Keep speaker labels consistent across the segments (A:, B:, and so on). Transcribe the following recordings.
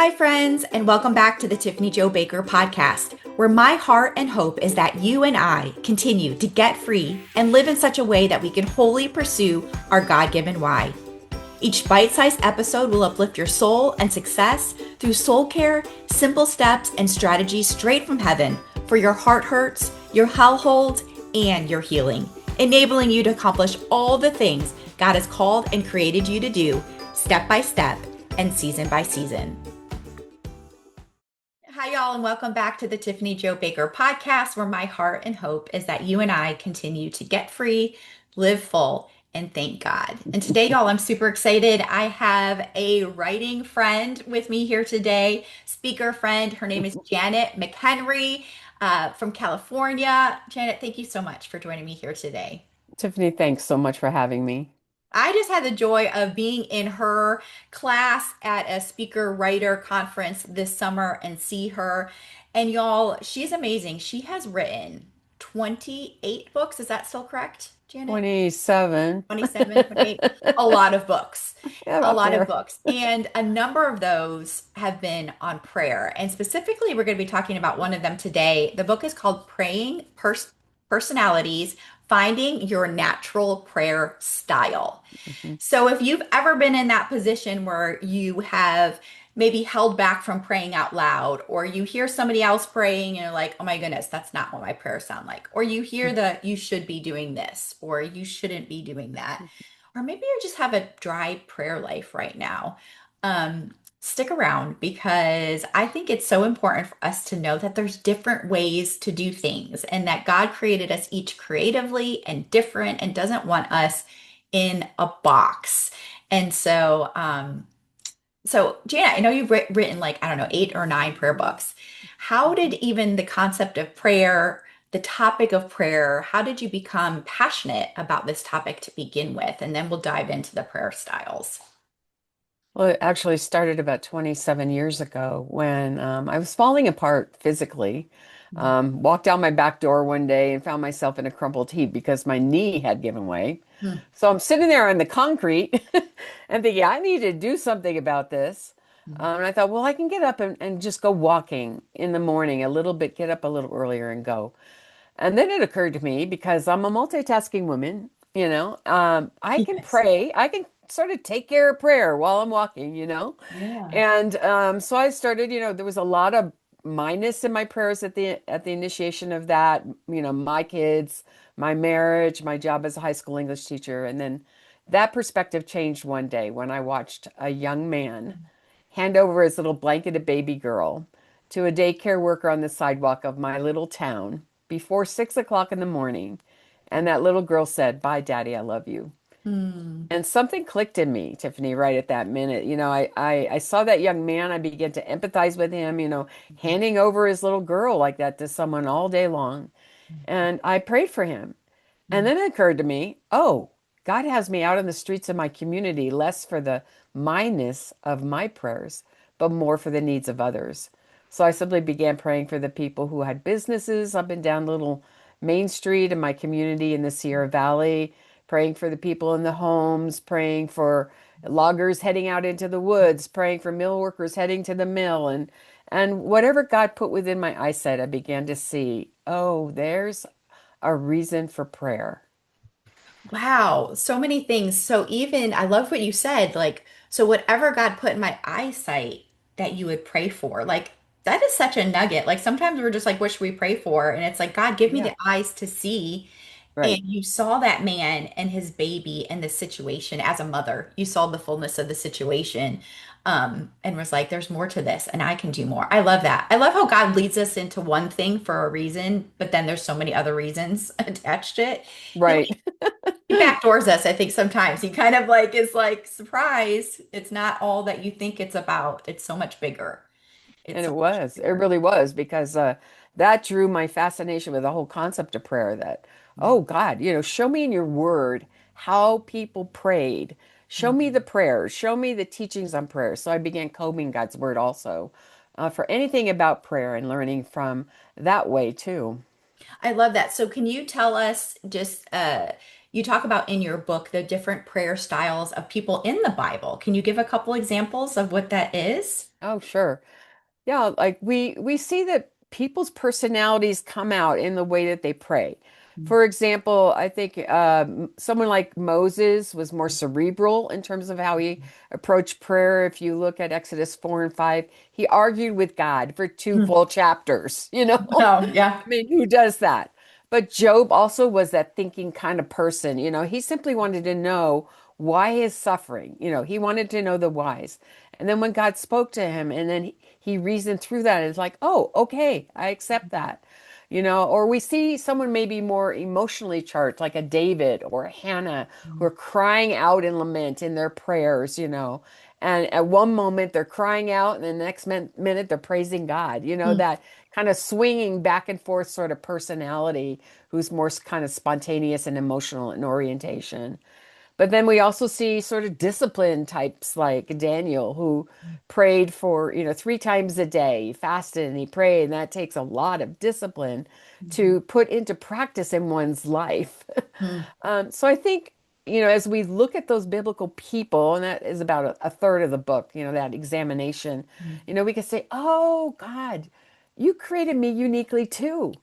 A: Hi, friends, and welcome back to the Tiffany Jo Baker podcast, where my heart and hope is that you and I continue to get free and live in such a way that we can wholly pursue our God given why. Each bite sized episode will uplift your soul and success through soul care, simple steps, and strategies straight from heaven for your heart hurts, your hellholes, and your healing, enabling you to accomplish all the things God has called and created you to do step by step and season by season. Hi, y'all, and welcome back to the Tiffany Jo Baker podcast, where my heart and hope is that you and I continue to get free, live full, and thank God. And today, y'all, I'm super excited. I have a writing friend with me here today, speaker friend. Her name is Janet McHenry from California. Janet, thank you so much for joining me here today.
B: Tiffany, thanks so much for having me.
A: I just had the joy of being in her class at a speaker writer conference this summer and see her. And y'all, she's amazing. She has written 28 books. Is that still correct, Janet?
B: 27.
A: 27, 28. A lot of books.
B: Yeah,
A: A
B: about
A: lot of
B: there.
A: books. And a number of those have been on prayer. And specifically, we're going to be talking about one of them today. The book is called Personalities, Finding Your Natural Prayer Style.
B: Mhm.
A: So if you've ever been in that position where you have maybe held back from praying out loud, or you hear somebody else praying and you're like, oh my goodness, that's not what my prayers sound like. Or you hear the you should be doing this, or you shouldn't be doing that. Or maybe you just have a dry prayer life right now. Um, Stick around because I think it's so important for us to know that there's different ways to do things and that God created us each creatively and different and doesn't want us in a box. And so Jana, I know you've written like, I don't know, 8 or 9 prayer books. How did even the concept of prayer, the topic of prayer, how did you become passionate about this topic to begin with? And then we'll dive into the prayer styles.
B: Well, it actually started about 27 years ago when I was falling apart physically. Walked down my back door one day and found myself in a crumpled heap because my knee had given way.
A: Hmm.
B: So I'm sitting there on the concrete and thinking, I need to do something about this. And I thought, well, I can get up and just go walking in the morning a little bit, get up a little earlier and go. And then it occurred to me because I'm a multitasking woman, I can
A: Yes.
B: pray. I can sort of take care of prayer while I'm walking,
A: Yeah.
B: And so I started, there was a lot of minus in my prayers at the initiation of that, my kids, my marriage, my job as a high school English teacher. And then that perspective changed one day when I watched a young man hand over his little blanketed baby girl to a daycare worker on the sidewalk of my little town before 6 o'clock in the morning. And that little girl said, "Bye, Daddy, I love you."
A: Hmm.
B: And something clicked in me, Tiffany, right at that minute. I saw that young man. I began to empathize with him, handing over his little girl like that to someone all day long. And I prayed for him. And then it occurred to me, oh, God has me out in the streets of my community, less for the minus of my prayers, but more for the needs of others. So I simply began praying for the people who had businesses up and down little Main Street in my community in the Sierra Valley, praying for the people in the homes, praying for loggers heading out into the woods, praying for mill workers heading to the mill, and whatever God put within my eyesight, I began to see, oh, there's a reason for prayer.
A: Wow, so many things. So even I love what you said, like, so whatever God put in my eyesight that you would pray for, like that is such a nugget. Like sometimes we're just like, what should we pray for? And it's like, God, give me
B: Yeah,
A: the eyes to see. And
B: right.
A: you saw that man and his baby and the situation as a mother. You saw the fullness of the situation, and was like, there's more to this, and I can do more. I love that. I love how God leads us into one thing for a reason, but then there's so many other reasons attached to it.
B: Right.
A: He backdoors us, I think sometimes. He kind of like is like, surprise, it's not all that you think it's about. It's so much bigger. It's
B: And
A: so
B: it
A: much
B: was, it
A: bigger.
B: really was, because that drew my fascination with the whole concept of prayer that, oh God, show me in your word how people prayed. Show me the
A: Mhm.
B: prayers, show me the teachings on prayer. So I began combing God's word also for anything about prayer and learning from that way too.
A: I love that. So can you tell us just you talk about in your book the different prayer styles of people in the Bible. Can you give a couple examples of what that is?
B: Oh, sure. Yeah, like we see that people's personalities come out in the way that they pray. For example, I think someone like Moses was more cerebral in terms of how he approached prayer. If you look at Exodus 4 and 5, he argued with God for two
A: Hmm.
B: full chapters, you know?
A: Oh, yeah.
B: I mean, who does that? But Job also was that thinking kind of person. He simply wanted to know why his suffering. He wanted to know the whys. And then when God spoke to him, and then he reasoned through that, it's like, oh, okay, I accept that. Or we see someone maybe more emotionally charged, like a David or a Hannah, who are crying out in lament in their prayers. And at one moment they're crying out, and the next minute they're praising God.
A: Hmm.
B: That kind of swinging back and forth sort of personality who's more kind of spontaneous and emotional in orientation. But then we also see sort of discipline types like Daniel, who prayed for, 3 times a day, he fasted and he prayed, and that takes a lot of discipline to put into practice in one's life.
A: Hmm.
B: So I think, as we look at those biblical people, and that is about a third of the book, that examination, we can say, oh, God, you created me uniquely too.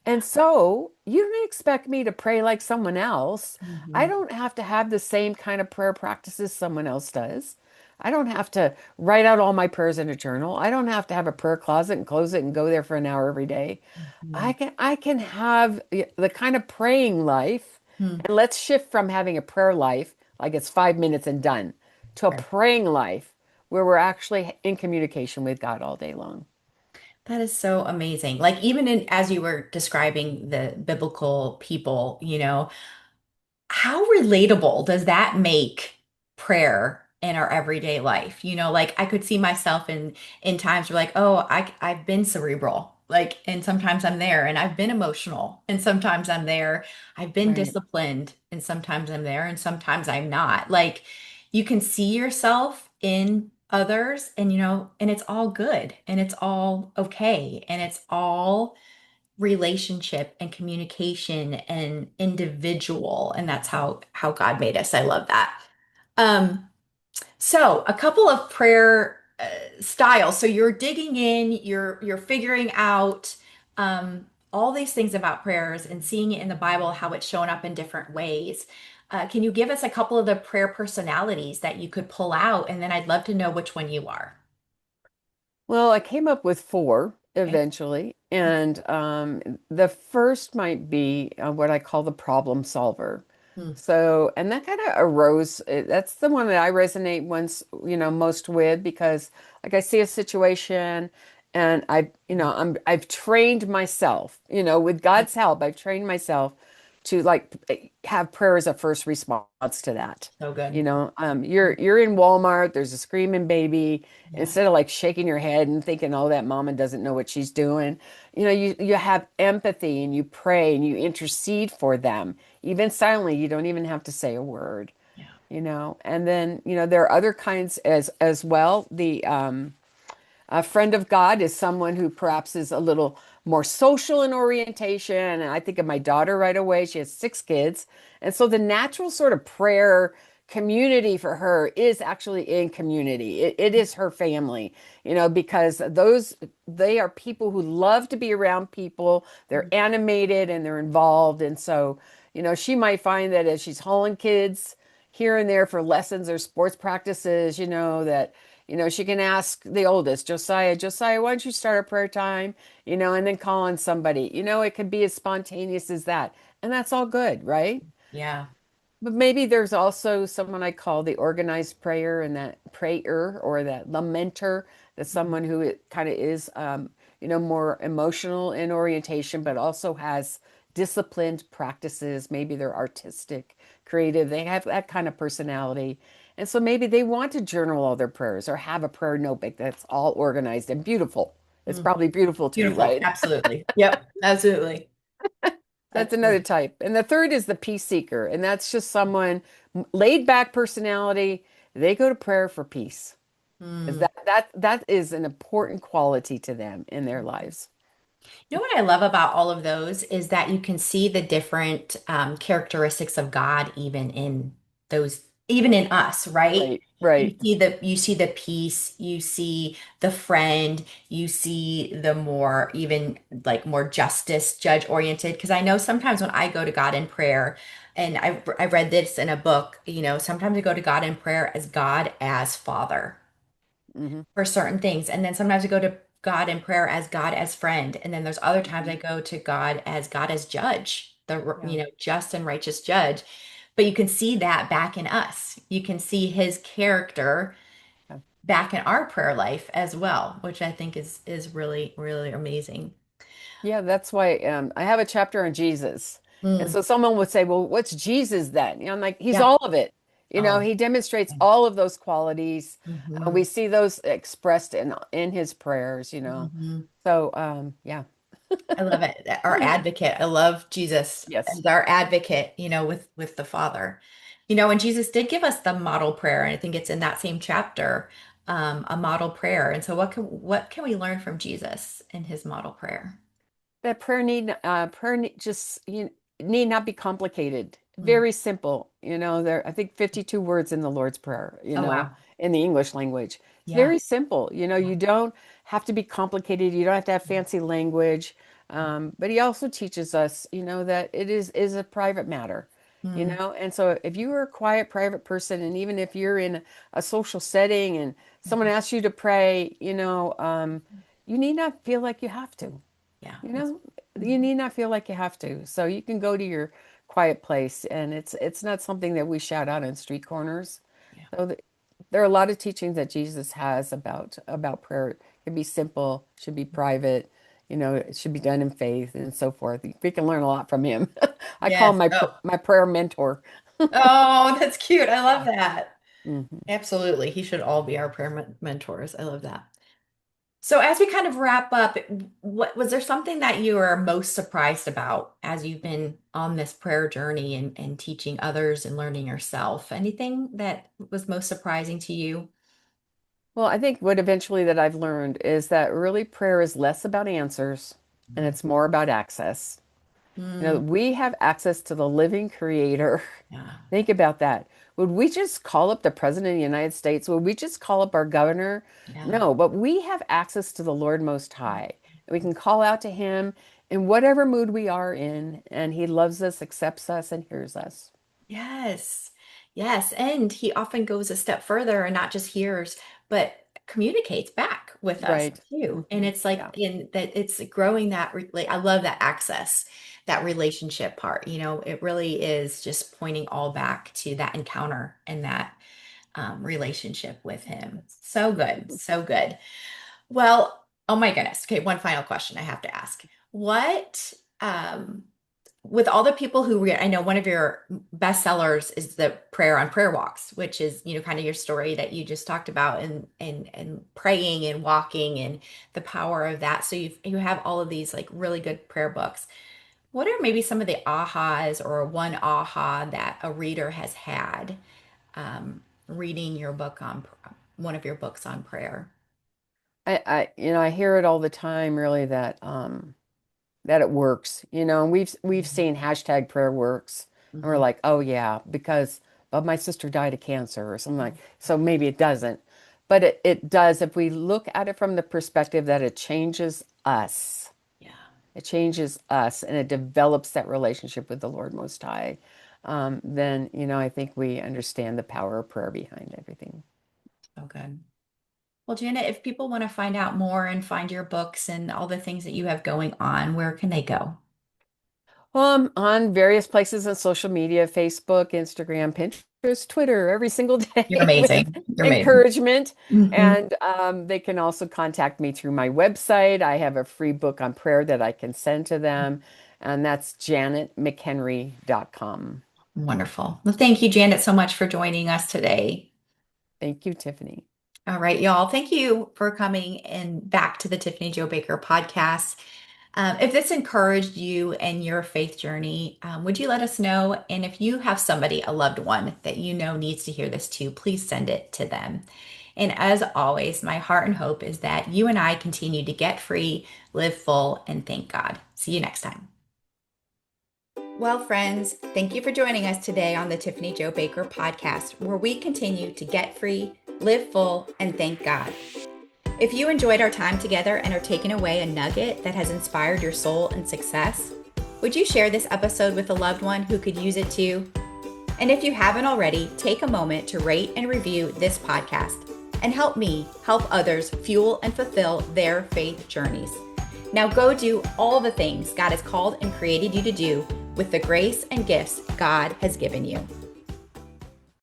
B: And so you don't expect me to pray like someone else. I
A: Hmm.
B: don't have to have the same kind of prayer practices someone else does. I don't have to write out all my prayers in a journal. I don't have to have a prayer closet and close it and go there for an hour every day.
A: Hmm.
B: I can have the kind of praying life,
A: Hmm.
B: and let's shift from having a prayer life like it's 5 minutes and done to a
A: Right.
B: praying life where we're actually in communication with God all day long.
A: That is so amazing. Like even in as you were describing the biblical people, how relatable does that make prayer in our everyday life? Like I could see myself in times where like, oh, I've been cerebral. Like, and sometimes I'm there and I've been emotional and sometimes I'm there. I've been
B: Right.
A: disciplined and sometimes I'm there and sometimes I'm not. Like you can see yourself in others and it's all good and it's all okay and it's all relationship and communication and individual, and that's how God made us. I love that. So a couple of prayer styles. So you're digging in, you're figuring out all these things about prayers and seeing it in the Bible, how it's shown up in different ways. Can you give us a couple of the prayer personalities that you could pull out? And then I'd love to know which one you are.
B: Well, I came up with four
A: Okay.
B: eventually, and the first might be what I call the problem solver.
A: Hmm.
B: So, and that kind of arose. That's the one that I resonate most with because, like, I see a situation, and I've trained myself. With God's help, I've trained myself to like have prayer as a first response to that.
A: So good.
B: You're in Walmart. There's a screaming baby.
A: Yeah.
B: Instead of like shaking your head and thinking, "Oh, that mama doesn't know what she's doing," you have empathy and you pray and you intercede for them, even silently. You don't even have to say a word.
A: Yeah.
B: And then there are other kinds as well. A friend of God is someone who perhaps is a little more social in orientation. And I think of my daughter right away. She has 6 kids. And so the natural sort of prayer community for her is actually in community. It is her family, because they are people who love to be around people. They're animated and they're involved. And so, she might find that as she's hauling kids here and there for lessons or sports practices, that she can ask the oldest, Josiah, why don't you start a prayer time? And then call on somebody. It could be as spontaneous as that. And that's all good, right?
A: Yeah.
B: But maybe there's also someone I call the organized prayer and that prayer or that lamenter. That's someone who kind of is, more emotional in orientation, but also has disciplined practices. Maybe they're artistic, creative. They have that kind of personality. And so maybe they want to journal all their prayers or have a prayer notebook that's all organized and beautiful. It's
A: Mm.
B: probably beautiful too,
A: Beautiful.
B: right?
A: Absolutely. Yep. Absolutely.
B: That's
A: That's
B: another
A: great.
B: type. And the third is the peace seeker. And that's just someone laid back personality. They go to prayer for peace. 'Cause
A: Mm.
B: that is an important quality to them in their lives.
A: You know what I love about all of those is that you can see the different characteristics of God even in those, even in us, right?
B: Right, right.
A: You see the peace, you see the friend, you see the more even like more justice, judge oriented. Because I know sometimes when I go to God in prayer, and I read this in a book, sometimes I go to God in prayer as God as Father
B: Hmm.
A: for certain things. And then sometimes I go to God in prayer as God as friend. And then there's other times I
B: Hmm.
A: go to God as judge, the
B: Yeah.
A: just and righteous judge. But you can see that back in us. You can see his character
B: Yeah.
A: back in our prayer life as well, which I think is really, really amazing.
B: Yeah, that's why I have a chapter on Jesus. And
A: Mm,
B: so someone would say, well, what's Jesus then? I'm like, he's
A: yeah.
B: all of it.
A: Oh.
B: He demonstrates all of those qualities. We
A: Hmm.
B: see those expressed in his prayers.
A: Hmm.
B: So, yeah.
A: I love it. Our advocate. I love Jesus
B: Yes.
A: as our advocate, with the Father. And Jesus did give us the model prayer, and I think it's in that same chapter, a model prayer. And so what can we learn from Jesus in his model prayer?
B: That prayer need, just need not be complicated.
A: Mm.
B: Very simple. There I think 52 words in the Lord's Prayer,
A: Oh wow.
B: in the English language. It's
A: Yeah.
B: very simple. You don't have to be complicated. You don't have to have fancy language. But he also teaches us, that it is a private matter.
A: Mm.
B: And so if you are a quiet, private person, and even if you're in a social setting and someone asks you to pray, you need not feel like you have to.
A: Yeah.
B: You know, you need not feel like you have to. So you can go to your quiet place, and it's not something that we shout out on street corners.
A: Yeah.
B: So there are a lot of teachings that Jesus has about prayer. It can be simple, should be private, it should be done in faith and so forth. We can learn a lot from him. I call him
A: Yes. Oh.
B: my prayer mentor.
A: Oh, that's cute. I love
B: Yeah.
A: that.
B: Hmm.
A: Absolutely. He should all be our prayer mentors. I love that. So as we kind of wrap up, what was there something that you are most surprised about as you've been on this prayer journey and teaching others and learning yourself? Anything that was most surprising to you?
B: Well, I think what eventually that I've learned is that really prayer is less about answers and
A: Mm.
B: it's more about access.
A: Mm,
B: We have access to the living creator.
A: yeah,
B: Think about that. Would we just call up the president of the United States? Would we just call up our governor?
A: yeah,
B: No, but we have access to the Lord Most High. We can call out to him in whatever mood we are in, and he loves us, accepts us, and hears us.
A: yes, yes. And he often goes a step further and not just hears, but communicates back with us
B: Right.
A: too. And it's like
B: Yeah.
A: in that it's growing I love that access, that relationship part. It really is just pointing all back to that encounter and that relationship with him. So good, so good. Well, oh my goodness. Okay, one final question I have to ask. What, with all the people who read, I know one of your bestsellers is the Prayer on Prayer Walks, which is, kind of your story that you just talked about and praying and walking and the power of that. So you have all of these like really good prayer books. What are maybe some of the ahas or one aha that a reader has had reading your book on one of your books on prayer?
B: I hear it all the time, really, that it works, and we've
A: Mhm.
B: seen hashtag prayer works, and we're
A: Mhm.
B: like, oh yeah, because but my sister died of cancer or something like, so maybe it doesn't, but it does if we look at it from the perspective that it changes us.
A: Yeah.
B: It changes us and it develops that relationship with the Lord Most High. Then, I think we understand the power of prayer behind everything.
A: So good. Well, Janet, if people want to find out more and find your books and all the things that you have going on, where can they go?
B: On various places on social media, Facebook, Instagram, Pinterest, Twitter, every single
A: You're
B: day with
A: amazing. You're amazing.
B: encouragement.
A: Hmm.
B: And they can also contact me through my website. I have a free book on prayer that I can send to them, and that's janetmchenry.com.
A: Wonderful. Well, thank you, Janet, so much for joining us today.
B: Thank you, Tiffany.
A: All right, y'all. Thank you for coming and back to the Tiffany Jo Baker podcast. If this encouraged you in your faith journey, would you let us know? And if you have somebody, a loved one that you know needs to hear this too, please send it to them. And as always, my heart and hope is that you and I continue to get free, live full, and thank God. See you next time. Well, friends, thank you for joining us today on the Tiffany Jo Baker podcast, where we continue to get free, live full, and thank God. If you enjoyed our time together and are taking away a nugget that has inspired your soul and success, would you share this episode with a loved one who could use it too? And if you haven't already, take a moment to rate and review this podcast and help me help others fuel and fulfill their faith journeys. Now go do all the things God has called and created you to do with the grace and gifts God has given you.